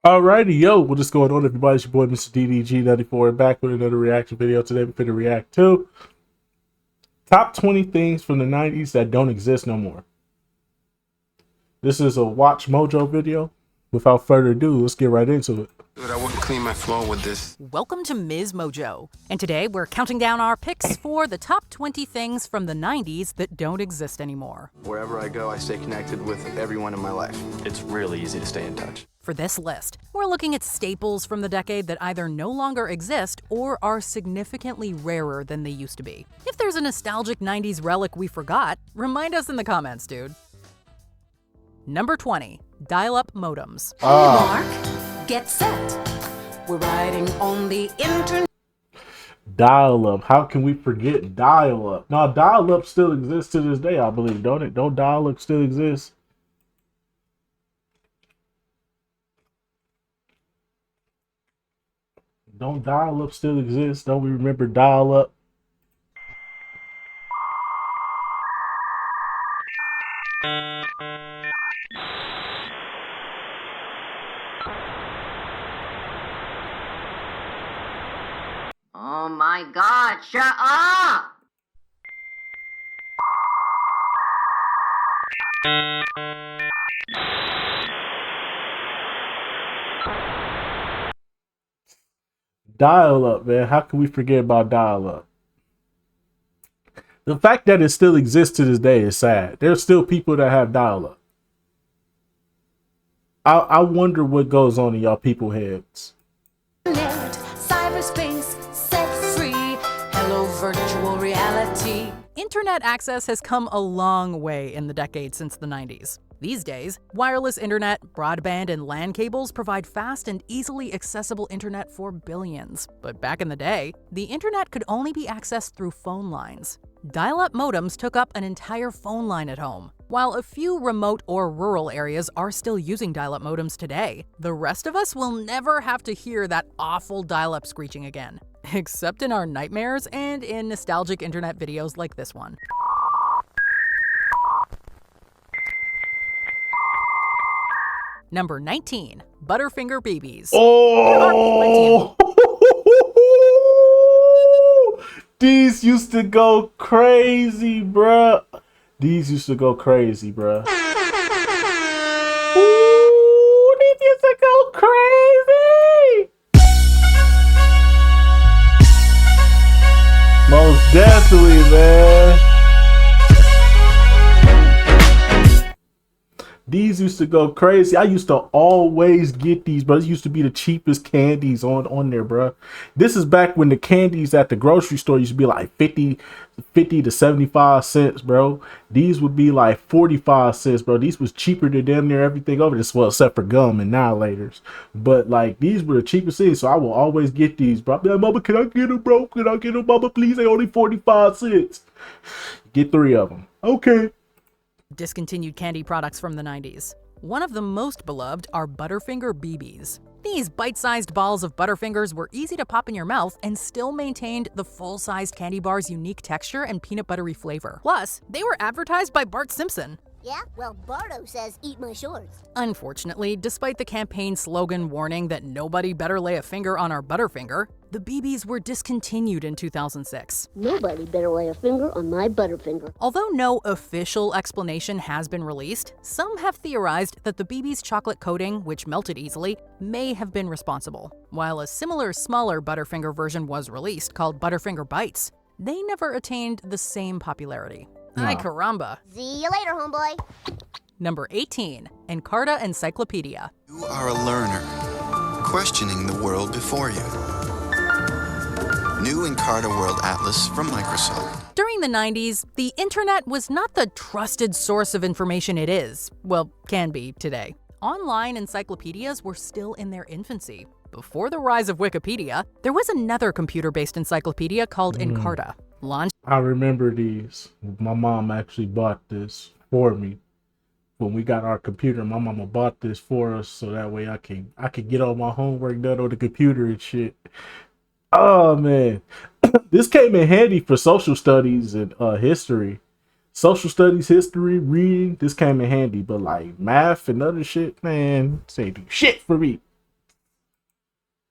Alrighty, yo, what is going on, everybody? It's your boy, Mr. DDG94, back with another reaction video. Today, we're going to react to top 20 things from the 90s that don't exist no more. This is a Watch Mojo video. Without further ado, let's get right into it. Dude, I want to clean my floor with this. Welcome to Ms. Mojo, and today we're counting down our picks for the top 20 things from the 90s that don't exist anymore. Wherever I go, I stay connected with everyone in my life. It's really easy to stay in touch. For this list, we're looking at staples from the decade that either no longer exist or are significantly rarer than they used to be. If there's a nostalgic 90s relic we forgot, remind us in the comments, dude. Number 20, dial-up modems. Mark, get set. We're riding on the internet. Dial-up. How can we forget dial-up? No, dial-up still exists to this day, I believe, don't it? Don't dial-up still exist? Don't dial-up still exist? Don't we remember dial-up? Oh my God, shut up! Dial-up, man. How can we forget about dial-up? The fact that it still exists to this day is sad. There's still people that have dial-up. I wonder what goes on in y'all people heads. Cyberspace, set free. Hello, virtual reality. Internet access has come a long way in the decade since the 90s. These days, wireless internet, broadband, and LAN cables provide fast and easily accessible internet for billions. But back in the day, the internet could only be accessed through phone lines. Dial-up modems took up an entire phone line at home. While a few remote or rural areas are still using dial-up modems today, the rest of us will never have to hear that awful dial-up screeching again. Except in our nightmares and in nostalgic internet videos like this one. Number 19, Butterfinger BBs. Oh! These used to go crazy, bruh. These used to go crazy, bruh. Ooh, these used to go crazy. Most definitely, man. These used to go crazy. I used to always get these, bro. These used to be the cheapest candies on there, bro. This is back when the candies at the grocery store used to be like 50 to 75 cents, bro. These would be like 45 cents, bro. These was cheaper than damn near everything over this, well, except for gum and annihilators. But like, these were the cheapest things, so I will always get these, bro. Yeah, mama, can I get them, bro? Can I get them, mama? Please, they only 45 cents. Get 3 of them. Okay. Discontinued candy products from the 90s. One of the most beloved are Butterfinger BBs. These bite-sized balls of Butterfingers were easy to pop in your mouth and still maintained the full-sized candy bar's unique texture and peanut buttery flavor. Plus, they were advertised by Bart Simpson. Yeah, well, Bardo says eat my shorts. Unfortunately, despite the campaign slogan warning that nobody better lay a finger on our Butterfinger, the BBs were discontinued in 2006. Nobody better lay a finger on my Butterfinger. Although no official explanation has been released, some have theorized that the BB's chocolate coating, which melted easily, may have been responsible. While a similar, smaller Butterfinger version was released called Butterfinger Bites, they never attained the same popularity. Ay caramba. See you later, homeboy. Number 18, Encarta Encyclopedia. You are a learner, questioning the world before you. New Encarta World Atlas from Microsoft. During the 90s, the internet was not the trusted source of information it is, well, can be today. Online encyclopedias were still in their infancy. Before the rise of Wikipedia, there was another computer-based encyclopedia called Encarta. I remember these. My mom actually bought this for me. When we got our computer, my mama bought this for us so that way I could get all my homework done on the computer and shit. Oh man. This came in handy for social studies and history. Social studies, history, reading, this came in handy, but like math and other shit, man, this ain't do shit for me.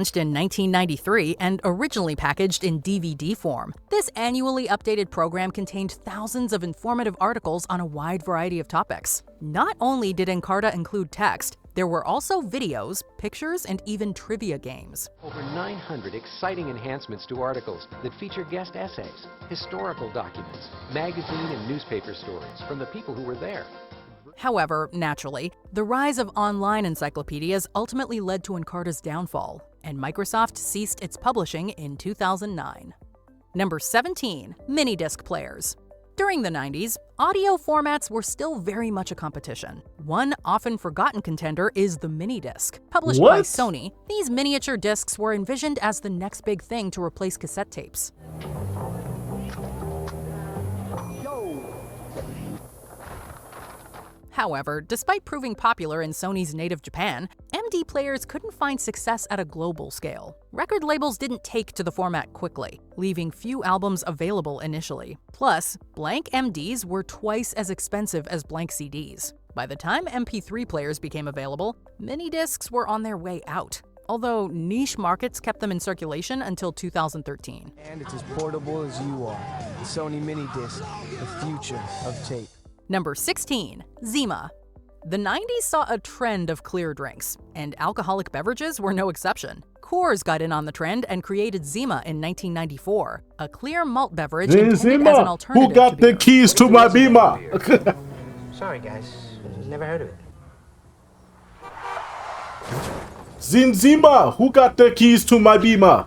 launched in 1993 and originally packaged in DVD form. This annually updated program contained thousands of informative articles on a wide variety of topics. Not only did Encarta include text, there were also videos, pictures, and even trivia games. Over 900 exciting enhancements to articles that feature guest essays, historical documents, magazine and newspaper stories from the people who were there. However, naturally, the rise of online encyclopedias ultimately led to Encarta's downfall, and Microsoft ceased its publishing in 2009. Number 17. Minidisc players. During the 90s, audio formats were still very much a competition. One often forgotten contender is the minidisc. Published by Sony, these miniature discs were envisioned as the next big thing to replace cassette tapes. However, despite proving popular in Sony's native Japan, MD players couldn't find success at a global scale. Record labels didn't take to the format quickly, leaving few albums available initially. Plus, blank MDs were twice as expensive as blank CDs. By the time MP3 players became available, minidiscs were on their way out, although niche markets kept them in circulation until 2013. And it's as portable as you are. The Sony Minidisc, the future of tape. Number 16. Zima. The 90s saw a trend of clear drinks, and alcoholic beverages were no exception. Coors got in on the trend and created Zima in 1994, a clear malt beverage intended as an alternative Who got to beer. the keys to my Beamer? Sorry, guys. Never heard of it. Zima, who got the keys to my Beamer?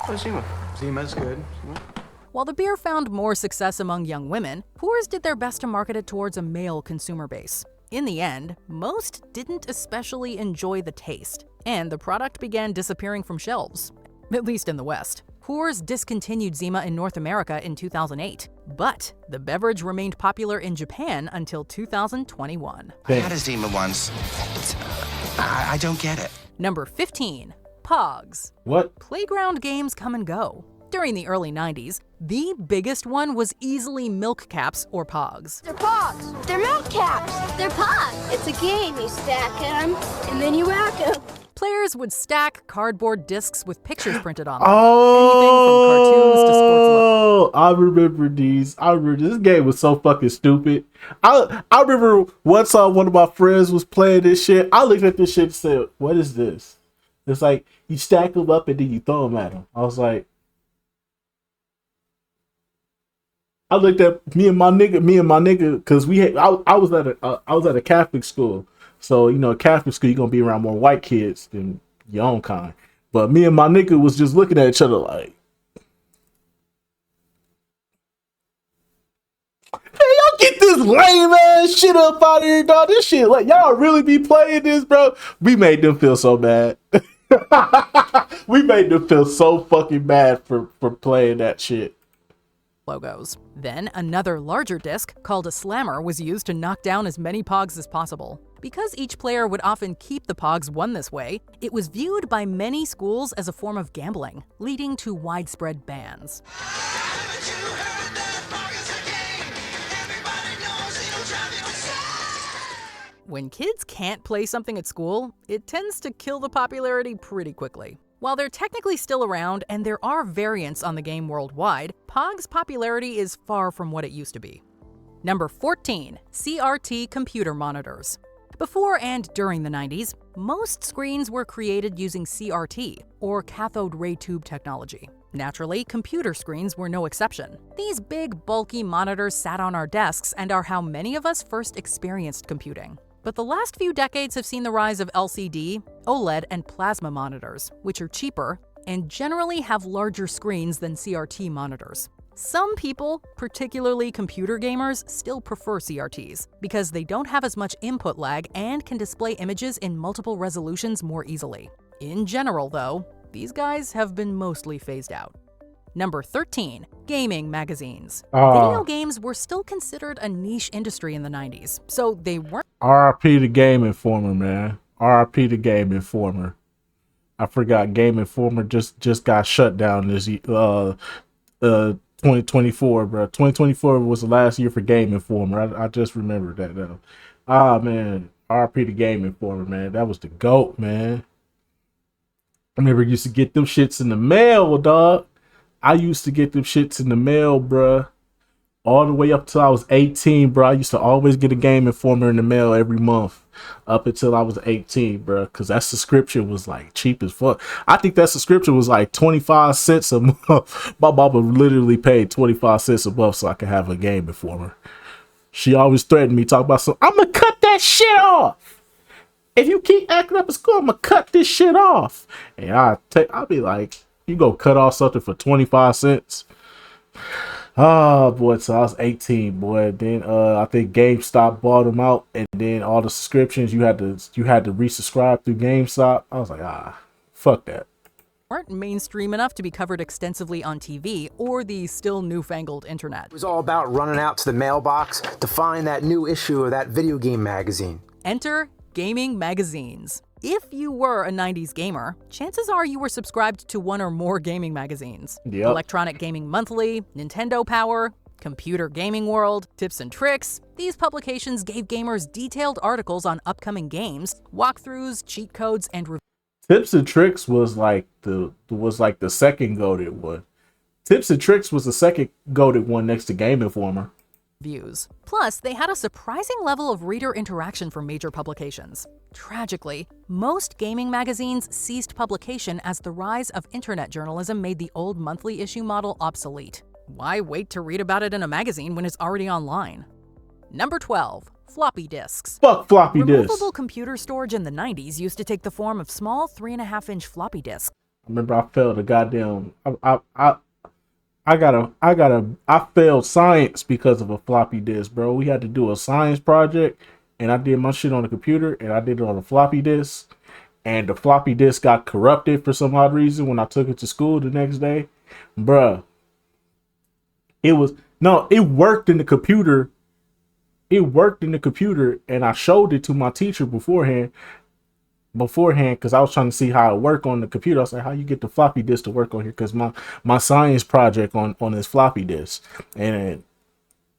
Oh, Zima. Zima's good. While the beer found more success among young women, Coors did their best to market it towards a male consumer base. In the end, most didn't especially enjoy the taste, and the product began disappearing from shelves, at least in the West. Coors discontinued Zima in North America in 2008, but the beverage remained popular in Japan until 2021. I had a Zima once. I don't get it. Number 15. Pogs. What? Playground games come and go. During the early 90s, the biggest one was easily milk caps or Pogs. They're Pogs. They're milk caps. They're Pogs. It's a game. You stack them, and then you rack them. Players would stack cardboard discs with pictures printed on them. Oh, I remember these. I remember this game was so fucking stupid. I remember one time one of my friends was playing this shit. I looked at this shit and said, "What is this?" It's like you stack them up and then you throw them at them. I was like, I looked at me and my nigga, because I was at a Catholic school, so you know, Catholic school you're gonna be around more white kids than your own kind. But me and my nigga was just looking at each other like, "Hey, y'all get this lame ass shit up out of here, dog. This shit, like, y'all really be playing this, bro?" We made them feel so bad. We made them feel so fucking bad for playing that shit. Logos. Then another larger disc called a slammer was used to knock down as many Pogs as possible. Because each player would often keep the Pogs won this way, it was viewed by many schools as a form of gambling, leading to widespread bans. When kids can't play something at school, it tends to kill the popularity pretty quickly. While they're technically still around and there are variants on the game worldwide, Pog's popularity is far from what it used to be. Number 14. CRT computer monitors. Before and during the 90s, most screens were created using CRT, or cathode ray tube technology. Naturally, computer screens were no exception. These big, bulky monitors sat on our desks and are how many of us first experienced computing. But the last few decades have seen the rise of LCD, OLED, and plasma monitors, which are cheaper and generally have larger screens than CRT monitors. Some people, particularly computer gamers, still prefer CRTs because they don't have as much input lag and can display images in multiple resolutions more easily. In general, though, these guys have been mostly phased out. Number 13. Gaming magazines. Video games were still considered a niche industry in the 90s, so they weren't. RIP the Game Informer, man. RIP the Game Informer. I forgot Game Informer just got shut down this 2024, bro. 2024 was the last year for Game Informer. I just remembered that though. Man, RIP the Game Informer, man. That was the GOAT, man. I remember used to get them shits in the mail, dog. I used to get them shits in the mail, bruh. All the way up till I was 18, bro. I used to always get a Game Informer in the mail every month up until I was 18, bro. Because that subscription was like cheap as fuck. I think that subscription was like 25 cents a month. My mama literally paid 25 cents a month so I could have a Game Informer. She always threatened me, talk about I'm going to cut that shit off. If you keep acting up at school, I'm going to cut this shit off. And I'll be like, you go cut off something for 25 cents? Oh boy, so I was 18, boy. Then I think GameStop bought them out, and then all the subscriptions you had to resubscribe through GameStop. I was like, fuck that. Weren't mainstream enough to be covered extensively on TV or the still newfangled internet. It was all about running out to the mailbox to find that new issue of that video game magazine. Enter gaming magazines. If you were a 90s gamer, chances are you were subscribed to one or more gaming magazines. Yep. Electronic Gaming Monthly, Nintendo Power, Computer Gaming World, Tips and Tricks. These publications gave gamers detailed articles on upcoming games, walkthroughs, cheat codes, and reviews. Tips and Tricks was like the second goated one. Tips and Tricks was the second goated one next to Game Informer. Plus, they had a surprising level of reader interaction for major publications. Tragically, most gaming magazines ceased publication as the rise of internet journalism made the old monthly issue model obsolete. Why wait to read about it in a magazine when it's already online? Number 12. Floppy disks. Fuck floppy disks. Removable computer storage in the 90s used to take the form of small 3.5-inch floppy disks. I remember I failed a goddamn... I failed science because of a floppy disk, bro. We had to do a science project, and I did my shit on the computer, and I did it on a floppy disk, and the floppy disk got corrupted for some odd reason when I took it to school the next day. Bruh. It worked in the computer. It worked in the computer, and I showed it to my teacher beforehand, because I was trying to see how it worked on the computer. I was like, how you get the floppy disk to work on here? Because my science project on this floppy disk, and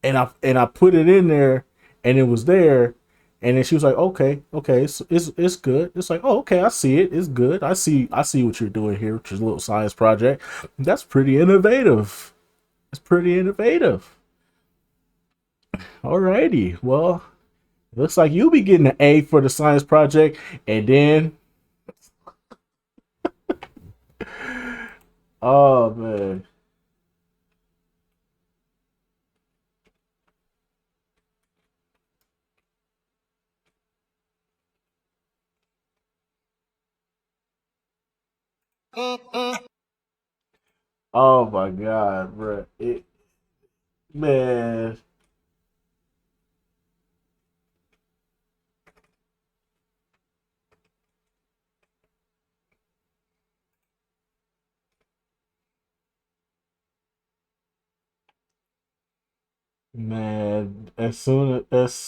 I put it in there, and it was there, and then she was like, okay, it's good. It's like, oh, okay, I see it. It's good. I see what you're doing here, which is a little science project. That's pretty innovative. It's pretty innovative. Alrighty, well. Looks like you'll be getting an A for the science project, and then oh man. Oh my god, bro. Man. Man, as soon as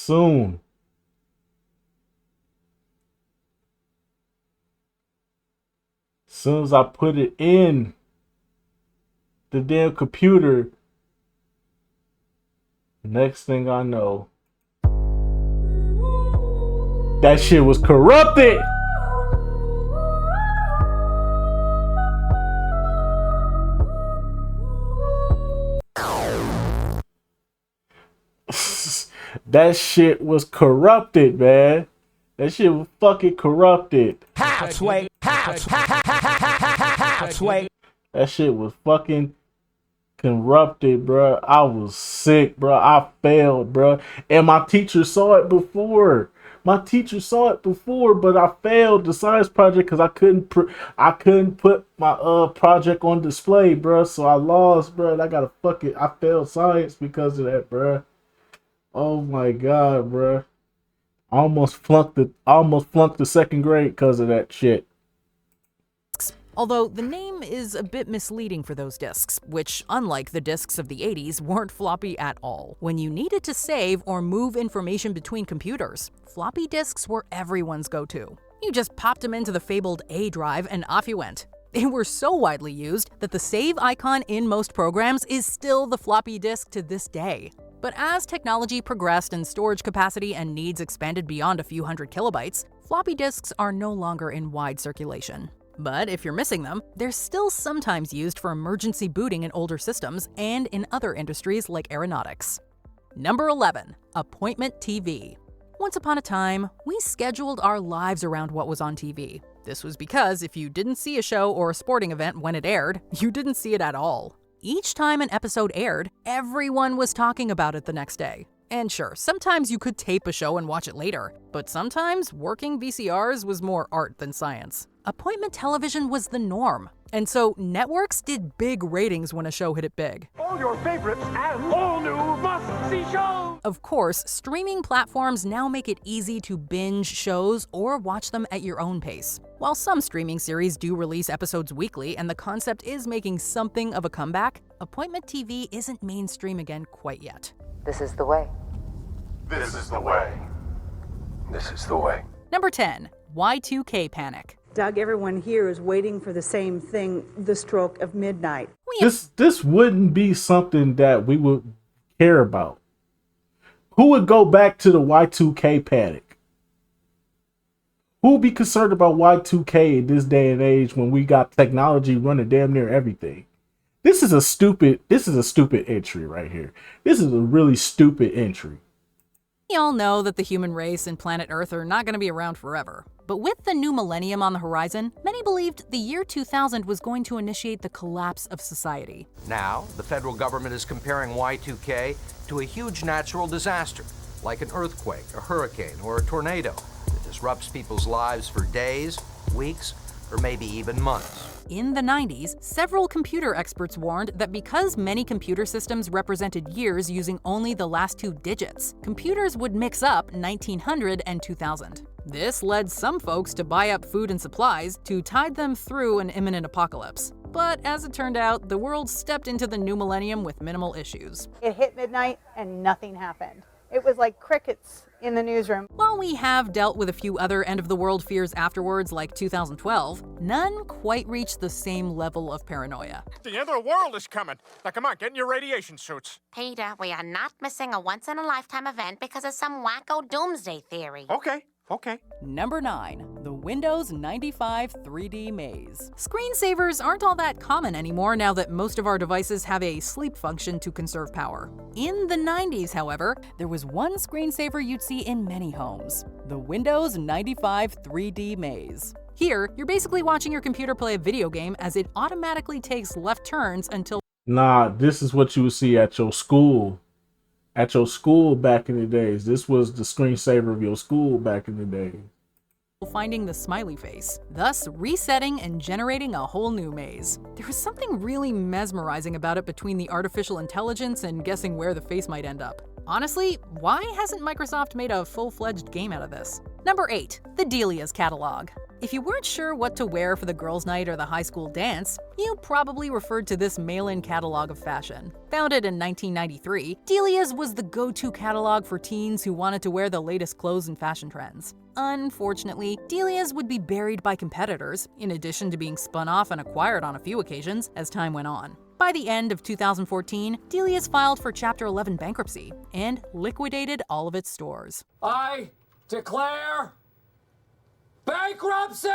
I put it in the damn computer, next thing I know, that shit was corrupted. That shit was corrupted, man. That shit was fucking corrupted. That shit was fucking corrupted, bro. I was sick, bro. I failed, bro. And my teacher saw it before. But I failed the science project because I couldn't put my project on display, bro. So I lost, bro. And I failed science because of that, bro. Oh my god, bro. I almost flunked the second grade because of that shit. Although the name is a bit misleading for those disks, which, unlike the disks of the 80s, weren't floppy at all. When you needed to save or move information between computers, floppy disks were everyone's go-to. You just popped them into the fabled A drive and off you went. They were so widely used that the save icon in most programs is still the floppy disk to this day. But as technology progressed and storage capacity and needs expanded beyond a few hundred kilobytes, floppy disks are no longer in wide circulation. But if you're missing them, they're still sometimes used for emergency booting in older systems and in other industries like aeronautics. Number 11. Appointment TV. Once upon a time, we scheduled our lives around what was on TV. This was because if you didn't see a show or a sporting event when it aired, you didn't see it at all. Each time an episode aired, everyone was talking about it the next day. And sure, sometimes you could tape a show and watch it later, but sometimes working VCRs was more art than science. Appointment television was the norm, and so networks did big ratings when a show hit it big. All your favorites and all new must-see shows! Of course, streaming platforms now make it easy to binge shows or watch them at your own pace. While some streaming series do release episodes weekly and the concept is making something of a comeback, Appointment TV isn't mainstream again quite yet. This is the way. This is the way. This is the way. Number 10. Y2K panic. Doug, everyone here is waiting for the same thing, the stroke of midnight. This wouldn't be something that we would care about. Who would go back to the Y2K panic? Who would be concerned about Y2K in this day and age when we got technology running damn near everything? This is a stupid entry right here. This is a really stupid entry. We all know that the human race and planet Earth are not going to be around forever. But with the new millennium on the horizon, many believed the year 2000 was going to initiate the collapse of society. Now, the federal government is comparing Y2K to a huge natural disaster, like an earthquake, a hurricane, or a tornado that disrupts people's lives for days, weeks, or maybe even months. In the 90s, several computer experts warned that because many computer systems represented years using only the last two digits, computers would mix up 1900 and 2000. This led some folks to buy up food and supplies to tide them through an imminent apocalypse. But as it turned out, the world stepped into the new millennium with minimal issues. It hit midnight and nothing happened. It was like crickets in the newsroom. While we have dealt with a few other end-of-the-world fears afterwards, like 2012, none quite reached the same level of paranoia. The end of the world is coming. Now come on, get in your radiation suits. Peter, we are not missing a once-in-a-lifetime event because of some wacko doomsday theory. Okay. Number 9. The Windows 95 3D Maze. Screensavers aren't all that common anymore now that most of our devices have a sleep function to conserve power. In the 90s, however, there was one screensaver you'd see in many homes: the Windows 95 3D Maze. Here, you're basically watching your computer play a video game as it automatically takes left turns until— Nah, this is what you would see at your school. At your school back in the days. This was the screensaver of your school back in the day. Finding the smiley face, thus resetting and generating a whole new maze. There was something really mesmerizing about it between the artificial intelligence and guessing where the face might end up. Honestly, why hasn't Microsoft made a full-fledged game out of this? Number 8. The Delia's Catalog. If you weren't sure what to wear for the girls' night or the high school dance, you probably referred to this mail-in catalog of fashion. Founded in 1993, Delia's was the go-to catalog for teens who wanted to wear the latest clothes and fashion trends. Unfortunately, Delia's would be buried by competitors, in addition to being spun off and acquired on a few occasions as time went on. By the end of 2014, Delia's filed for Chapter 11 bankruptcy and liquidated all of its stores. I declare bankruptcy!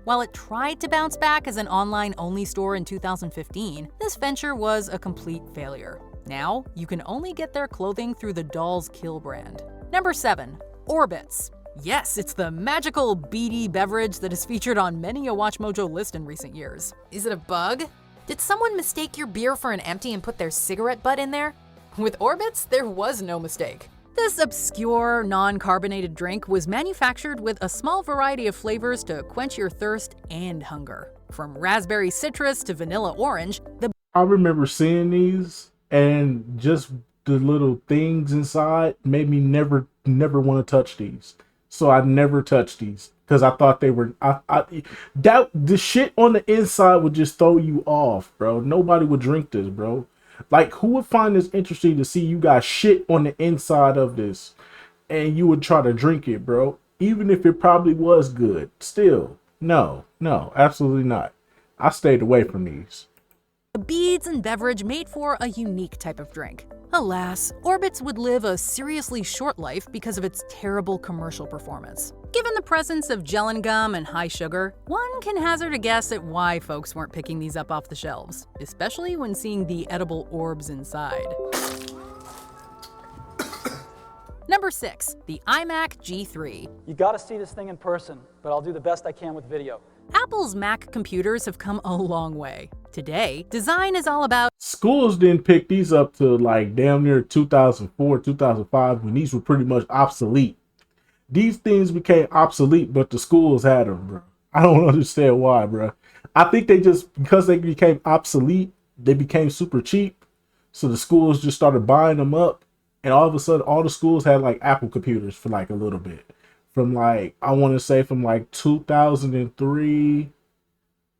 While it tried to bounce back as an online-only store in 2015, this venture was a complete failure. Now, you can only get their clothing through the Dolls Kill brand. Number 7. Orbitz. Yes, it's the magical BD beverage that is featured on many a WatchMojo list in recent years. Is it a bug? Did someone mistake your beer for an empty and put their cigarette butt in there? With Orbitz, there was no mistake. This obscure, non-carbonated drink was manufactured with a small variety of flavors to quench your thirst and hunger. From raspberry citrus to vanilla orange, I remember seeing these, and just the little things inside made me never want to touch these. So I never touched these because I thought they were that the shit on the inside would just throw you off, bro. Nobody would drink this, bro. Like, who would find this interesting to see you got shit on the inside of this and you would try to drink it, bro? Even if it probably was good. Still, no, absolutely not. I stayed away from these. A beads and beverage made for a unique type of drink. Alas, Orbitz would live a seriously short life because of its terrible commercial performance. Given the presence of gelin gum and high sugar, one can hazard a guess at why folks weren't picking these up off the shelves, especially when seeing the edible orbs inside. Number 6, the iMac G3. You gotta see this thing in person, but I'll do the best I can with video. Apple's Mac computers have come a long way. Today, design is all about... Schools didn't pick these up to like damn near 2004, 2005, when these were pretty much obsolete. These things became obsolete, but the schools had them, bro. I don't understand why, bro. I think they just, because they became obsolete, they became super cheap. So the schools just started buying them up. And all of a sudden, all the schools had like Apple computers for like a little bit. From like, I want to say from like 2003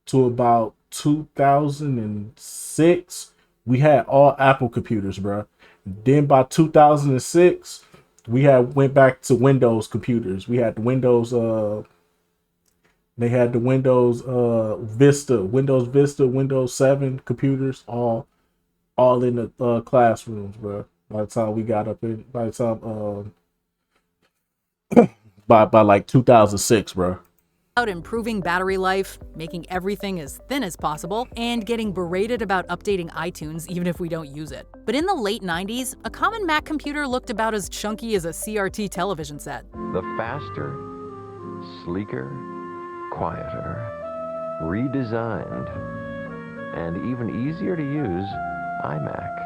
to about 2006, we had all Apple computers, bro. Then by 2006, we went back to Windows computers. We had the Windows, they had the Windows Vista, Windows 7 computers, all in the classrooms, bro. By the time we got up in, by the time, by like 2006, bro. About improving battery life, making everything as thin as possible, and getting berated about updating iTunes even if we don't use it. But in the late 90s, a common Mac computer looked about as chunky as a CRT television set. The faster, sleeker, quieter, redesigned, and even easier to use iMac.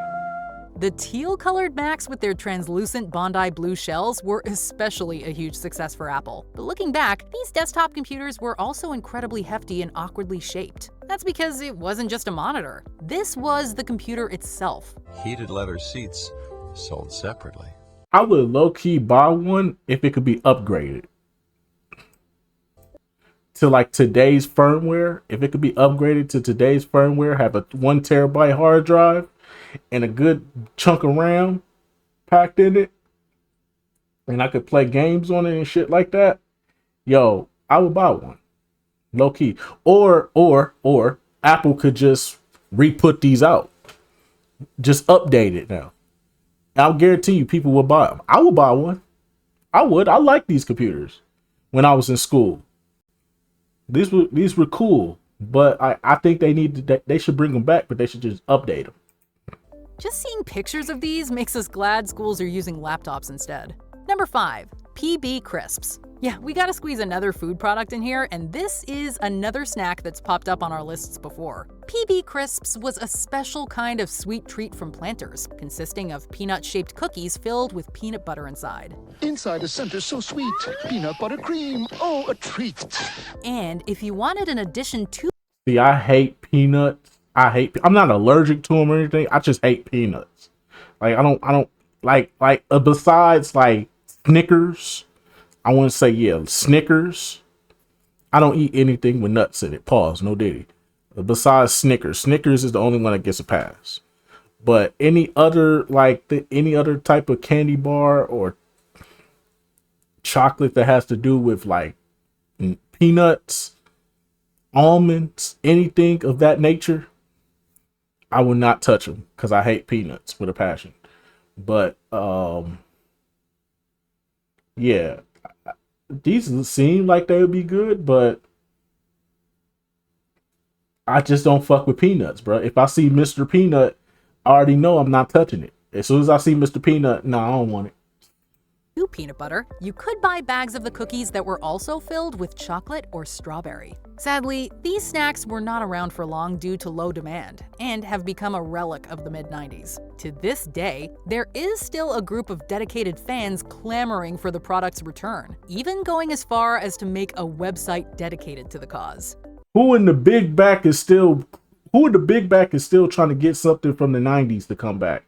The teal-colored Macs with their translucent Bondi blue shells were especially a huge success for Apple. But looking back, these desktop computers were also incredibly hefty and awkwardly shaped. That's because it wasn't just a monitor. This was the computer itself. Heated leather seats sold separately. I would low-key buy one if it could be upgraded to like today's firmware. If it could be upgraded to today's firmware, have a 1 terabyte hard drive and a good chunk of RAM packed in it, and I could play games on it and shit like that, yo, I would buy one. Low key. Or Apple could just re-put these out. Just update it now. I'll guarantee you people will buy them. I would buy one. I would. I like these computers when I was in school. These were cool, but I think they should bring them back, but they should just update them. Just seeing pictures of these makes us glad schools are using laptops instead. Number 5, PB Crisps. Yeah, we gotta squeeze another food product in here, and this is another snack that's popped up on our lists before. PB Crisps was a special kind of sweet treat from Planters, consisting of peanut-shaped cookies filled with peanut butter inside. Inside the center so sweet, peanut butter cream, oh, a treat. And if you wanted an addition to... See, I hate peanuts. I'm not allergic to them or anything. I just hate peanuts. Like, I don't like besides like Snickers, I want to say, yeah, Snickers. I don't eat anything with nuts in it. Pause, no diddy. Besides Snickers is the only one that gets a pass. But any other any other type of candy bar or chocolate that has to do with like peanuts, almonds, anything of that nature, I will not touch them because I hate peanuts with a passion. But yeah, these seem like they would be good, but I just don't fuck with peanuts, bro. If I see Mr. Peanut, I already know I'm not touching it. As soon as I see Mr. Peanut, no, I don't want it. Peanut butter, you could buy bags of the cookies that were also filled with chocolate or strawberry. Sadly, these snacks were not around for long due to low demand and have become a relic of the mid-90s. To this day, there is still a group of dedicated fans clamoring for the product's return, even going as far as to make a website dedicated to the cause. Who in the big back is still trying to get something from the 90s to come back?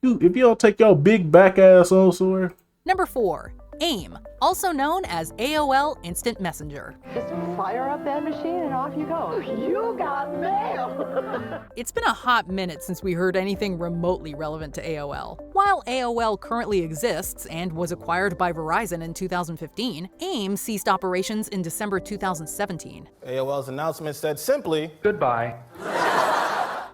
If you don't take your big back ass on somewhere. Number 4, AIM, also known as AOL Instant Messenger. Just fire up that machine and off you go. You got mail! It's been a hot minute since we heard anything remotely relevant to AOL. While AOL currently exists and was acquired by Verizon in 2015, AIM ceased operations in December 2017. AOL's announcement said simply, goodbye.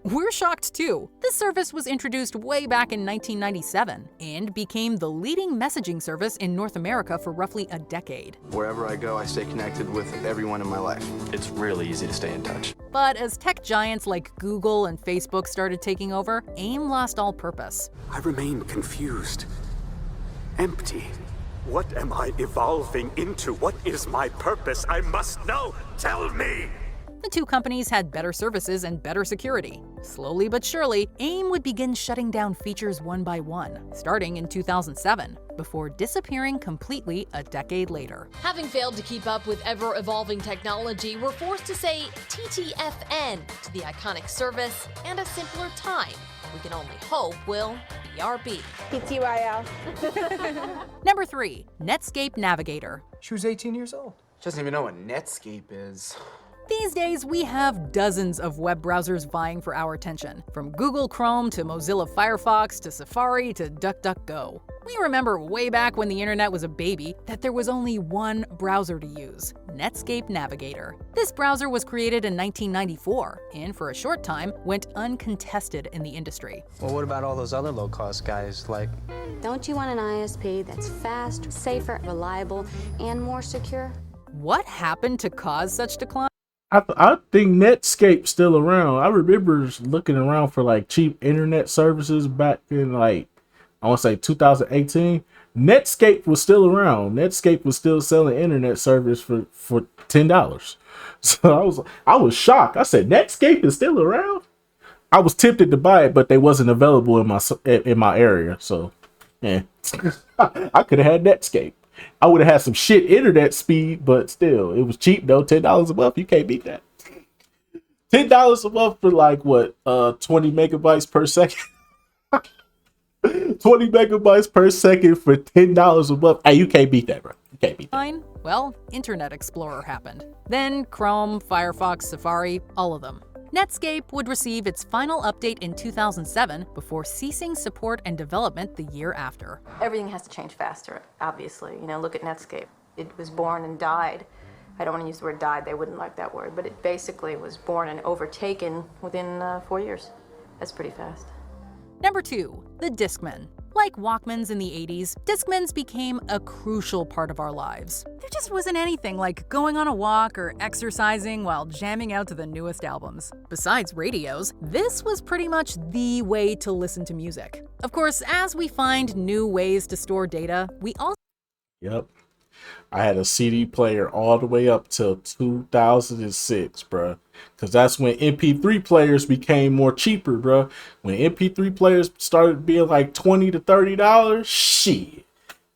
We're shocked too. This service was introduced way back in 1997 and became the leading messaging service in North America for roughly a decade. Wherever I go, I stay connected with everyone in my life. It's really easy to stay in touch. But as tech giants like Google and Facebook started taking over, AIM lost all purpose. I remain confused. Empty. What am I evolving into? What is my purpose? I must know. Tell me! The two companies had better services and better security. Slowly but surely, AIM would begin shutting down features one by one, starting in 2007, before disappearing completely a decade later. Having failed to keep up with ever-evolving technology, we're forced to say TTFN to the iconic service and a simpler time. We can only hope will BRB. TTYL. Number 3, Netscape Navigator. She was 18 years old. She doesn't even know what Netscape is. These days, we have dozens of web browsers vying for our attention, from Google Chrome to Mozilla Firefox to Safari to DuckDuckGo. We remember way back when the internet was a baby that there was only one browser to use, Netscape Navigator. This browser was created in 1994 and for a short time went uncontested in the industry. Well, what about all those other low-cost guys like... Don't you want an ISP that's fast, safer, reliable, and more secure? What happened to cause such decline? I think Netscape's still around. I remember looking around for like cheap internet services back in like, I want to say 2018. Netscape was still around. Netscape was still selling internet service for $10. So I was shocked. I said, Netscape is still around? I was tempted to buy it, but they wasn't available in my area. So yeah, I could have had Netscape. I would have had some shit internet speed, but still, it was cheap though. $10 a month, you can't beat that. $10 a month for like what? 20 megabytes per second. 20 megabytes per second for $10 a month. Hey, you can't beat that, bro. You can't beat that. Well, Internet Explorer happened. Then Chrome, Firefox, Safari, all of them. Netscape would receive its final update in 2007 before ceasing support and development the year after. Everything has to change faster, obviously. You know, look at Netscape. It was born and died. I don't want to use the word died, they wouldn't like that word, but it basically was born and overtaken within 4 years. That's pretty fast. Number 2, the Discman. Like Walkmans in the 80s, Discmans became a crucial part of our lives. There just wasn't anything like going on a walk or exercising while jamming out to the newest albums. Besides radios, this was pretty much the way to listen to music. Of course, as we find new ways to store data, we also... Yep. I had a CD player all the way up till 2006, bruh. Because that's when MP3 players became more cheaper, bruh. When MP3 players started being like $20 to $30, shit.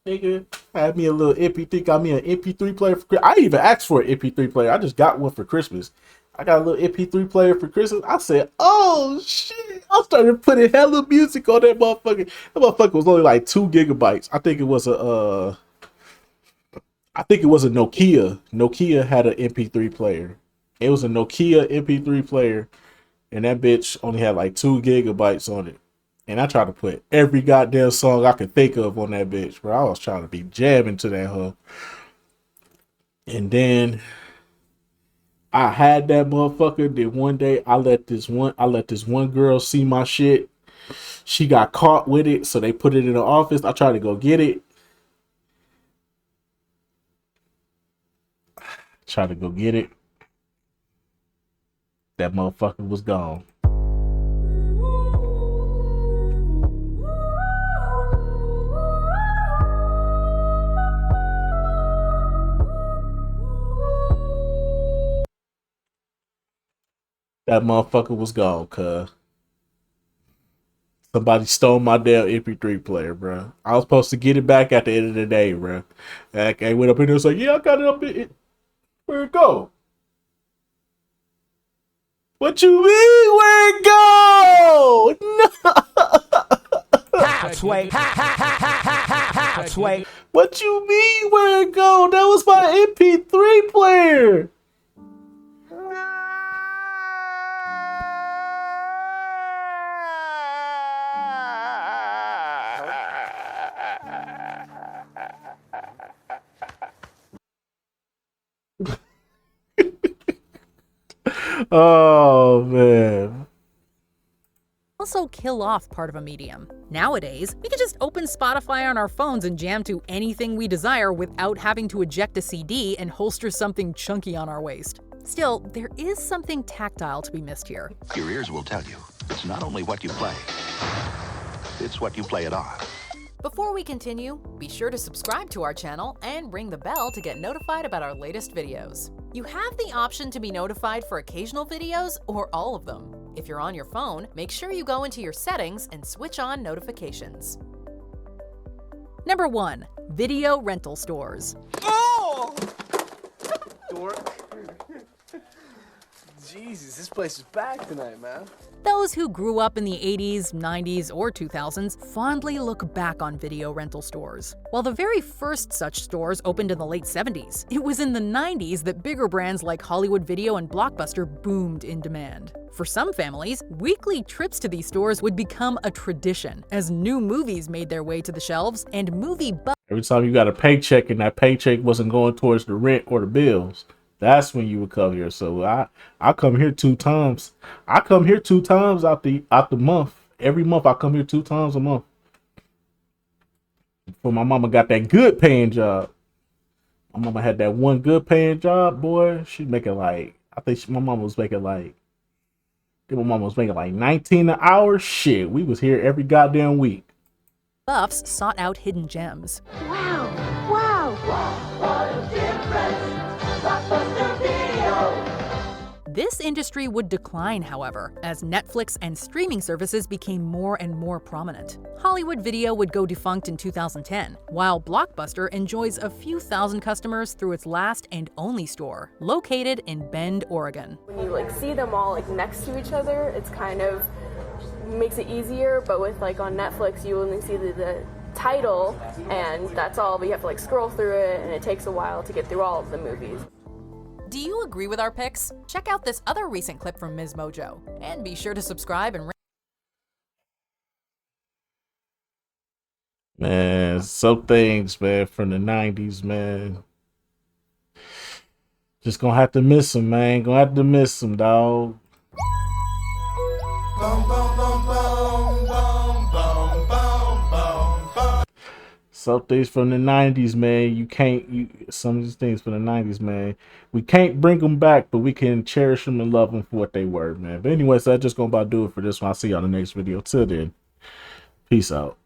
Nigga, had me a little MP3, got me an MP3 player for Christmas. I even asked for an MP3 player. I just got one for Christmas. I got a little MP3 player for Christmas. I said, oh, shit. I started putting hella music on that motherfucker. That motherfucker was only like 2 gigabytes. I think it was a Nokia. Nokia had an MP3 player. It was a Nokia MP3 player, and that bitch only had like 2 gigabytes on it. And I tried to put every goddamn song I could think of on that bitch, bro. I was trying to be jamming to that hoe. And then I had that motherfucker. Then one day I let this one girl see my shit. She got caught with it, so they put it in the office. I tried to go get it. Tried to go get it. That motherfucker was gone. That motherfucker was gone, cuz. Somebody stole my damn MP3 player, bro. I was supposed to get it back at the end of the day, bro. I went up in there and was like, yeah, I got it up in. Where'd it go? What you mean? Where'd it go? No. Halfway. Halfway. What you mean? Where'd it go? That was my MP3 player. Oh man. also kill off part of a medium. Nowadays, we can just open Spotify on our phones and jam to anything we desire without having to eject a CD and holster something chunky on our waist. Still, there is something tactile to be missed here. Your ears will tell you, it's not only what you play, it's what you play it on. Before we continue, be sure to subscribe to our channel and ring the bell to get notified about our latest videos. You have the option to be notified for occasional videos or all of them. If you're on your phone, make sure you go into your settings and switch on notifications. Number 1. Video rental stores. Oh! Dork. Jesus, this place is packed tonight, man. Those who grew up in the 80s, 90s, or 2000s fondly look back on video rental stores. While the very first such stores opened in the late 70s, it was in the 90s that bigger brands like Hollywood Video and Blockbuster boomed in demand. For some families, weekly trips to these stores would become a tradition as new movies made their way to the shelves and movie buffs. Every time you got a paycheck and that paycheck wasn't going towards the rent or the bills, that's when you would come here. So I come here 2 times. I come here 2 times out the month. Every month I come here 2 times a month. Before my mama got that good paying job. My mama had that one good paying job, boy. She'd make it like, my mama was making like 19 an hour. Shit, we was here every goddamn week. Buffs sought out hidden gems. Wow! Wow! What a difference! Blockbuster Video! This industry would decline, however, as Netflix and streaming services became more and more prominent. Hollywood Video would go defunct in 2010, while Blockbuster enjoys a few thousand customers through its last and only store, located in Bend, Oregon. When you see them all next to each other, it's kind of makes it easier, but with on Netflix you only see the title and that's all, but you have to scroll through it and it takes a while to get through all of the movies. Do you agree with our picks? Check out this other recent clip from Ms. Mojo, and be sure to subscribe and Man, some things, man, from the 90s, man. Just gonna have to miss them, man. Gonna have to miss them, dog. Some things from the 90s, man, some of these things from the 90s, man, we can't bring them back, but we can cherish them and love them for what they were, man. But anyways, that's just gonna about do it for this one. I'll see y'all in the next video. Till then, peace out.